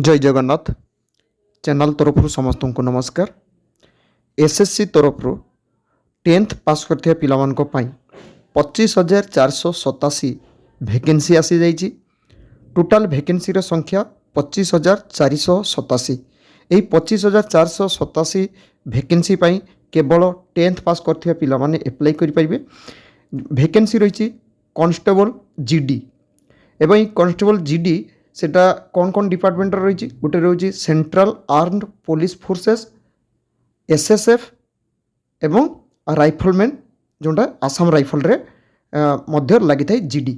जय जगन्नाथ चैनल तरफ समस्त को नमस्कार। एसएससी तरफ 10th पास करथिया पिलामानको पाई 25,487 वैकेंसी आसी जाइछि। टोटाल वैकेंसी रो संख्या 25,487। एही 25,487 वैकेंसी पाई केवल 10th पास करथिया पिलामाने अप्लाई करि परिबे। वैकेंसी रहिछि कांस्टेबल जीडी एवं कांस्टेबल जीडी सेटा कौन कौन डिपार्टमेंट रही गोटे रही central armed police forces SSF एवं राइफलमैन जोटा आसाम राइफल रे मध्य लगी था जीडी।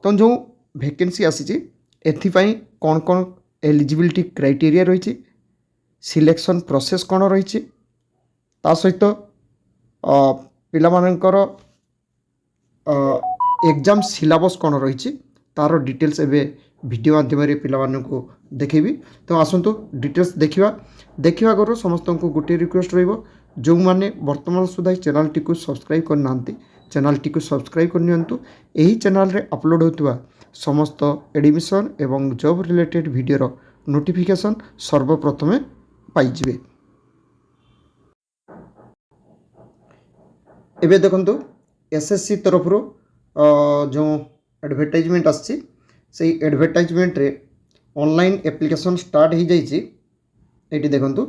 तो जो वैकेंसी आसी एथिपाई कौन कौन एलिजिबिलिटी क्राइटेरिया रही सिलेक्शन प्रोसेस कौन रही ता सहित पिलामानकर एग्जाम सिलेबस कौन रही तार डिटेल्स एवं वीडियो माध्यम पिलामानंकु देखेबी। तो आसंतु डिटेल्स देखा आगर समस्त को गोटे रिक्वेस्ट रहिबो जो माने वर्तमान सुधा चैनल टी को सब्सक्राइब करना चैनल टी को सब्सक्राइब करनियंतु। एही चैनल रे अपलोड होतुवा समस्त एडमिशन एवं जॉब रिलेटेड वीडियो नोटिफिकेशन सर्वप्रथमे पाई जिवे। एबे देखंतु एसएससी तरफ जो एडवर्टाइजमेंट आछि से एडवर्टाइजमेंट रे ऑनलाइन एप्लिकेशन स्टार्ट हो जाइए। ये देखो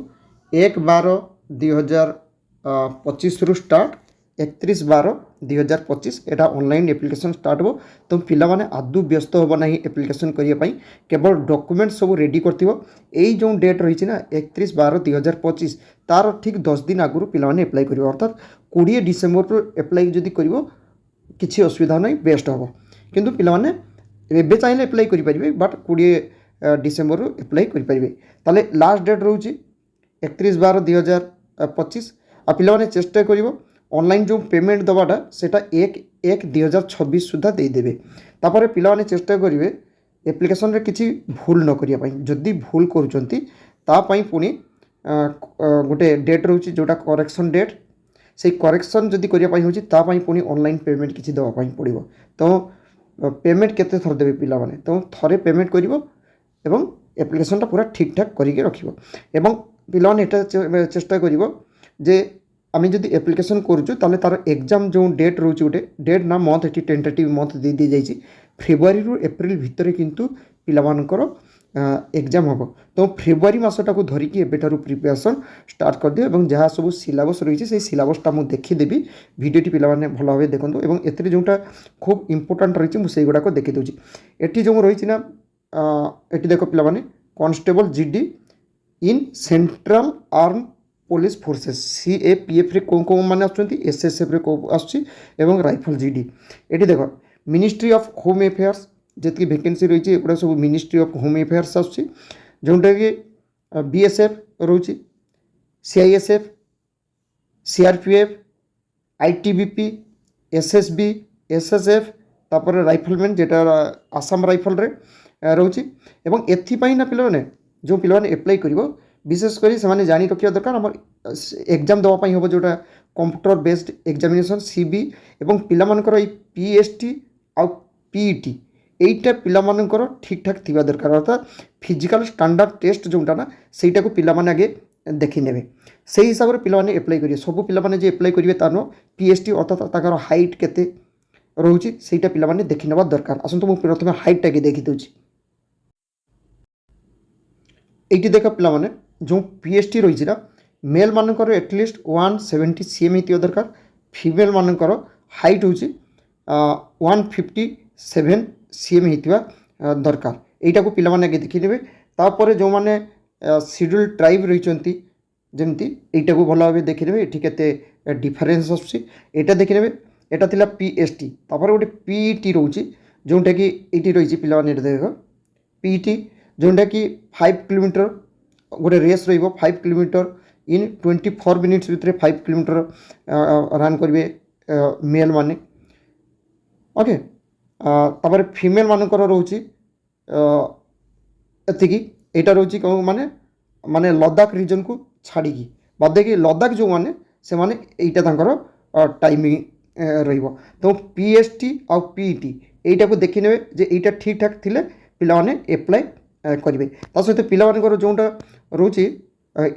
1/12/2025 रु स्टार्ट 31/12/2025 एटा ऑनलाइन एप्लिकेशन स्टार्ट हो। तो पिला माने आदु व्यस्त होबो नाही एप्लिकेशन करिया पई केवल डॉक्यूमेंट सब रेडी करथिबो। एई जो डेट रही ना 31/12/2025 तार ठीक 10 दिन आगु पिला माने अप्लाई करिवो, अर्थात 20 डिसेंबर रु अप्लाई जदि करिवो किछि असुविधा नाही, बेस्ट होबो। किंतु पिला माने एबे चाहिए अप्लाई करेंगे बट 20 डिसेम्बर अप्लाई करेंगे। ताले लास्ट डेट रोचे 31/12/2025। आ पिलाने चेष्टा कर ऑनलाइन जो पेमेंट दवाटा सेटा 1/1/2026 सुधा देदेवे। तापर पिलाने चेष्टा करेंगे एप्लिकेशन रे किसी भूल न करने। जदि भूल करुँच पुणी गोटे डेट रोचे जोटा करेक्शन डेट, से करेक्शन जदि करने होची पुणी ऑनलाइन पेमेंट किसी दवाई पड़ो। तो पेमेंट केते थर देबे पिला माने, तो थरे पेमेंट करिवो एवं एप्लिकेशनटा पूरा ठीक ठाक करिके रखिवो। एवं पिला माने एटा चेष्टा करिवो जे आमी जदि एप्लिकेशन करूछु ताले तार एग्जाम जो डेट रोची गोटे डेट ना मंथ एटी टेंटेटिव मंथ दे दी जाइछि फेब्रुआरी रु एप्रिल भितर किंतु पिला मानकर एग्जाम हम। तो फेब्रुआरी मसटा को धरिकी एबेठारु प्रिपरेशन स्टार्ट कर दियो एवं जहाँ सब सिलेबस रही है सिलेबसटा मुझे देखीदेवी। भिडियोटी पिला माने भल भाव देखो एवं एथिरे जोटा खूब इंपोर्टाट रही मुझे गुड़ाक देखी दूसरी। एटी जो रही ना एटी देख पिला माने constable GD in central arm police forces CAPF रे कौन कौन मैंने SSF रे कौन आसुची एवं राइफल जीडी। एटी देख मिनिस्ट्री ऑफ होम अफेयर्स जी वैकेंसी रही है सब मिनिस्ट्री ऑफ होम अफेयर्स आसुची जोटा कि BSF रोची CISF CRPF ITBP SSB SSF तापर राइफलमैन जेटा आसाम राइफल रे रोची। एवं एथिपाई ना पिला माने जो पिला माने अप्लाई करिवो विशेषकर से जानी रखा दरकार आम एग्जाम देवाई हम जोटा कंप्यूटर बेस्ड एग्जामिनेशन CB एवं पिला मानकर PST आ PET एटा पिला मानकर ठीक ठाक थिबा दरकार, अर्थात फिजिकल स्टैंडर्ड टेस्ट जोटा ना सेटा को पिला माने आगे देखी नेबे। से हिसाब से पिला माने अप्लाई करिवे। सब पिला माने जे अप्लाई करिवे तार PST अर्थात ताकर हाइट केते रोची सेटा पिला माने देखि नेबा दरकार। आसंतु मु प्रथमे हाइट टाके देखि दउची। एटी देखा पिला माने जो PST रही ना मेल मानकर एटलिस्ट 170 cm हित दरकार, फीमेल मानकर हाइट हूँ 157 cm हितवा दरकार। एटा को पिला माने आगे देखि नेबे। तापर जो माने शेड्यूल ट्राइब रही जमती एटा को भल भाव देखि नेबे। एठी केते डिफरेंस आछी एटा देखि नेबे। एटा थिला PST तापर गोटे PET रोची जोटा कि एटी रही पिला माने देख PET जोटा कि 5 किलोमीटर गोटे रेस रहिबो 5 किलोमीटर इन 24 मिनिट्स भितर 5 किलोमीटर रन करेंगे मेल माने। ओके तापर फीमेल मानकर रोची एतिकी एटा रोची कौन माने माने लद्दाख रीजन को छाड़ी बाद कि लद्दाख जो माने से माने एटा तांकर टाइमिंग रहिबो। तो PST आ PET एटा को देखि नेबे जे एटा ठीक ठाक थिले पिला माने अप्लाई କରିବେ। ତା ସହିତ ପିଲାମାନଙ୍କର ଯେଉଁଟା ରହୁଛି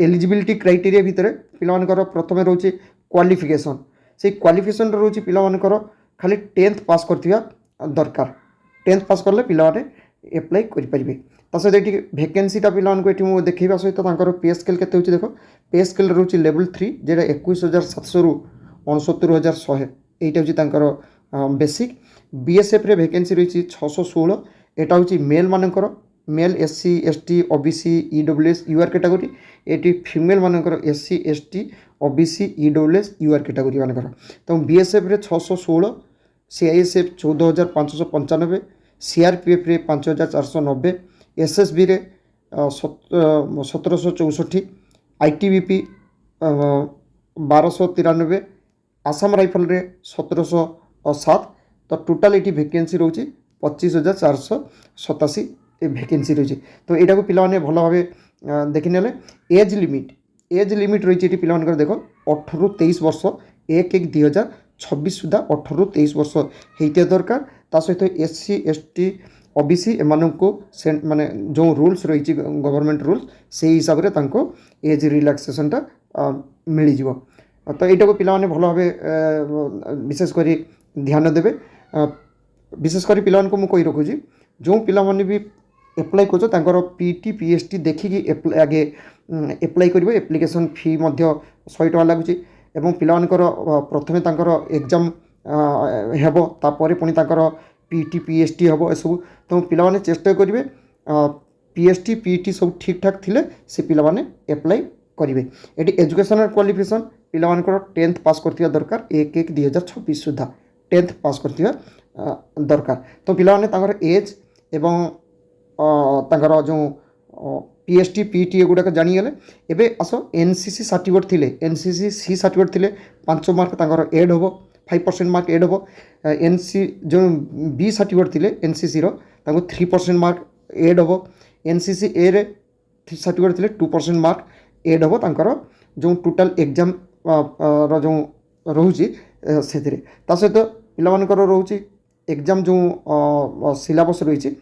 ଏଲିଜିବିଲିଟି କ୍ରାଇଟେରିଆ ଭିତରେ ପିଲାମାନଙ୍କର ପ୍ରଥମେ ରହୁଛି କ୍ୱାଲିଫିକେସନ୍। ସେଇ କ୍ୱାଲିଫିକେସନ୍ରେ ରହୁଛି ପିଲାମାନଙ୍କର ଖାଲି 10th ପାସ୍ କରିଥିବା ଦରକାର। 10th ପାସ୍ କଲେ ପିଲାମାନେ ଆପ୍ଲାଏ କରିପାରିବେ। ତା ସହିତ ଏଠି ଭେକେନ୍ସିଟା ପିଲାମାନଙ୍କୁ ଏଠି ମୁଁ ଦେଖାଇବା ସହିତ ତାଙ୍କର ପେ ସ୍କେଲ୍ କେତେ ହେଉଛି ଦେଖ। ପେ ସ୍କେଲ୍ ରହୁଛି ଲେଭେଲ୍ 3 যেটা 21,700ରୁ 69,100 এইটা হচ্ছে তাঁর বেসিক। বিএসএফ্রে ভ্যাকেন্সি রয়েছে 616। এটা হচ্ছে মেল মানকর male SC ST OBC EWS UR category. এটি ফিমেল মানকর SC ST OBC EWS UR category मानकर। तो বিএসএফ্রে 616, सीआईएसएफ 14,595, सीआरपीएफ्रे 5,490, एसएसबी रे 1764, आईटीबीपी 1293, आसाम राइफल रे 1707। तो टोटाल ये भैकेंसी रोचे 25,487 भैकेंसी रही। तो यहाँ को पिला भल भाव देखने एज लिमिट रही है पिला देख 18 ରୁ 23 वर्ष 1/1/2026 सुधा 18 ରୁ 23 वर्ष होता दरकार। ता सहित एससी एसटी ओबीसी एमान को माने जो रूल्स रही गवर्नमेंट रूल्स से हिसाब से एज रिलैक्सेशनटा मिल जाव। तो यहाँ को पिला भल भाव विशेषकर ध्यान देवे। विशेषकर पिला मुझे कही रखुची जो पिला भी एप्लाय कर पीटी पीएसटी देखिकी आगे एप्लाय कर एप्लिकेशन फी 100 टका लगुच। पिला प्रथमे एग्जाम हेब तापर पुणी पीटी पीएसटी हम एसबू। तो पिला चेष्टा करेंगे पीएसटी पीटी सब ठीक ठाक थिले से पिला एप्लाय करेंगे। ये एजुकेशनल क्वालिफिकेशन पिला 10th पास करथिबा दरकार 1/1/2026 सुधा 10th पास करथिबा दरकार। तो पिला एज एवं तांकर जो पीएसटी पीटी एगुड़ाक जानीगले। एबे आस एनसीसी सर्टिफिकेट थिले एनसीसी सी सर्टिफिकेट थिले 5 मार्क तांकर एड होबो 5% मार्क एड होबो। एनसी जो बी सर्टिफिकेट थिले एनसीसी रो तांको 3% मार्क एड होबो। एनसीसी ए रे सर्टिफिकेट थिले 2% मार्क एड होबो तांकर जो टोटल एग्जाम रो जो रोची से। ता सहित पिला रोचे एग्जाम जो सिलेबस रही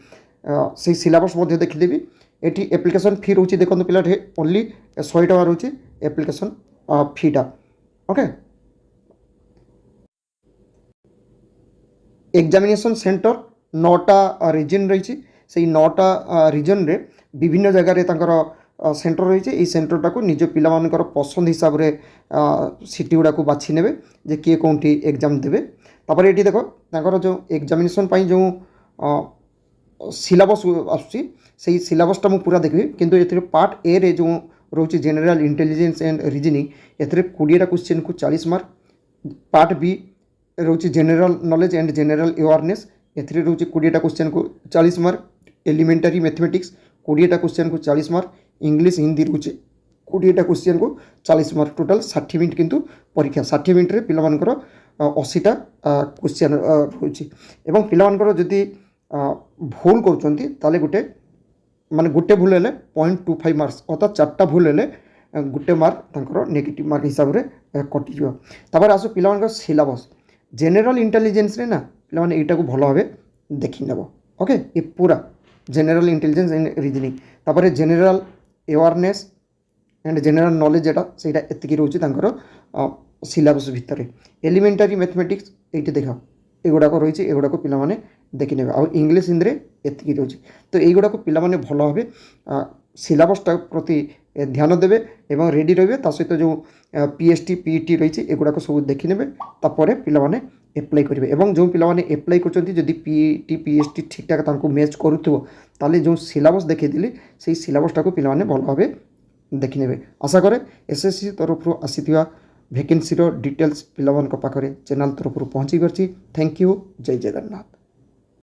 से सिलेबस देखीदेवी। ये एप्लिकेशन फी रोचे देखो पिला ओनली 100 टका रोचे एप्लिकेशन फीटा। ओके एग्जामिनेशन सेंटर 9टा रिजन रही से 9टा रिजन रे विभिन्न जगह सेंटर रही है। सेंटरटा को निज पिला पसंद हिसाब से सीटी गुड़ा को बाछि ने जे किए कौटी एग्जाम देवे। तापर ये देख तांकर जो एग्जामिनेशन जो सिलेबस आसुची से सिलेबसटा मु पूरा देखबी। किंतु ए पार्ट ए रे जो रोचे जनरल इंटेलिजेंस एंड रीजनिंग एथरे 20टा क्वेश्चन को 40 मार्क। पार्ट बी रोचे general knowledge and general awareness एथरे रोचे 20टा क्वेश्चन को 40 मार्क। एलिमेंटरी मैथमेटिक्स 20टा क्वेश्चन को 40 मार्क। इंग्लिश हिंदी रोचे 20टा क्वेश्चन को 40 मार्क। टोटाल 60 मिनट किंतु परीक्षा 60 मिनट रे पिला 80टा क्वेश्चन रोचे। एवं पिला जदि भूल करुँच गोटे माने गोटे भूल है 0.25 मार्क्स अर्थात 4टा भूल है गोटे मार्क नेगेटिव मार्क हिसाब से कटिज। तापर आसो पिला सिलेबस जनरल इंटेलिजेंस रे ना पिला यहाँ को भल भाव देखी नेब। ओके ये पूरा जनरल इंटेलिजेंस एंड रीजनिंग तापर general awareness and general knowledge जेटा सेटा एतिकी रोचे तांकर सिलेबस भितर। एलिमेंटरी मैथमेटिक्स ये देख एगुड़ाक रही एगुड़ाक पिला देखी ने। आ इंग्लिश हिंदी एतिकी रोचे। तो युवाक पिला भल भाव सिलेबसटा प्रति ध्यान देवे एवं रेडी रे। सहित जो पीएसटी पीटी रही एगुड़ाक सब देखी ने तापर पिला एप्लाय करेंगे। एवं जो पिला एप्लाय करदी पीटी पीएसटी ठीक ठाक मैच करूथो ताले जो सिलेबस देखी से सिलेबसटा को पिला भल भाव देखी ने। आशा करे एसएससी तरफ आसीथिबा भैकेंसी डिटेल्स पिला पाखरे चैनल तरफ पहुँची पार्ची। Thank you. जय जगन्नाथ।